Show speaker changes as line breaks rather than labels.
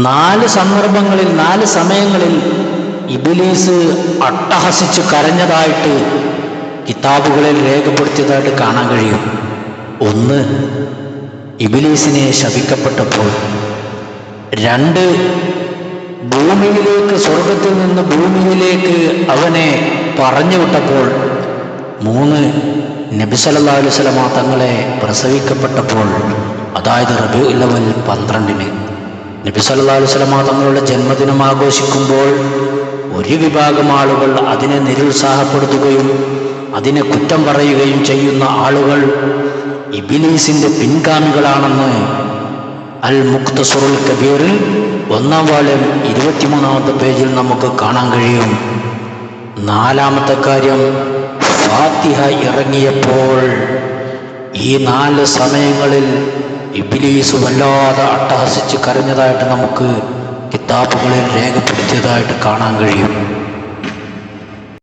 4 സന്ദർഭങ്ങളിൽ 4 സമയങ്ങളിൽ ഇബ്ലീസ് അട്ടഹസിച്ച് കരഞ്ഞതായിട്ട് കിതാബുകളിൽ രേഖപ്പെടുത്തിയതായിട്ട് കാണാൻ കഴിയും. 1, ഇബ്ലീസിനെ ശപിക്കപ്പെട്ടപ്പോൾ. 2, ഭൂമിയിലേക്ക്, സ്വർഗത്തിൽ നിന്ന് ഭൂമിയിലേക്ക് അവനെ പറഞ്ഞു വിട്ടപ്പോൾ. 3, നബി സല്ലല്ലാഹു അലൈഹി വസല്ലമ തങ്ങളെ പ്രസവിക്കപ്പെട്ടപ്പോൾ, അതായത് റബീഉൽ അവ്വൽ 12-ന് നബി സല്ലല്ലാഹു അലൈഹി വസല്ലമ തങ്ങളുടെ ജന്മദിനം ആഘോഷിക്കുമ്പോൾ ഒരു വിഭാഗം ആളുകൾ അതിനെ നിരുത്സാഹപ്പെടുത്തുകയും അതിനെ കുറ്റം പറയുകയും ചെയ്യുന്ന ആളുകൾ ഇബ്ലീസിന്റെ പിൻഗാമികളാണെന്ന് അൽ മുഖ്തസറുൽ കബീറിൽ 1-ാം വാള്യം 23-ാമത്തെ പേജിൽ നമുക്ക് കാണാൻ കഴിയും. 4-ാമത്തെ കാര്യം, ഫാത്തിഹ ഇറങ്ങിയപ്പോൾ ഈ 4 സമയങ്ങളിൽ ഇബ്ലീസ് വല്ലാതെ അട്ടഹസിച്ച് കരഞ്ഞതായിട്ട് നമുക്ക് കിതാബുകളിൽ രേഖപ്പെടുത്തിയതായിട്ട് കാണാൻ കഴിയും.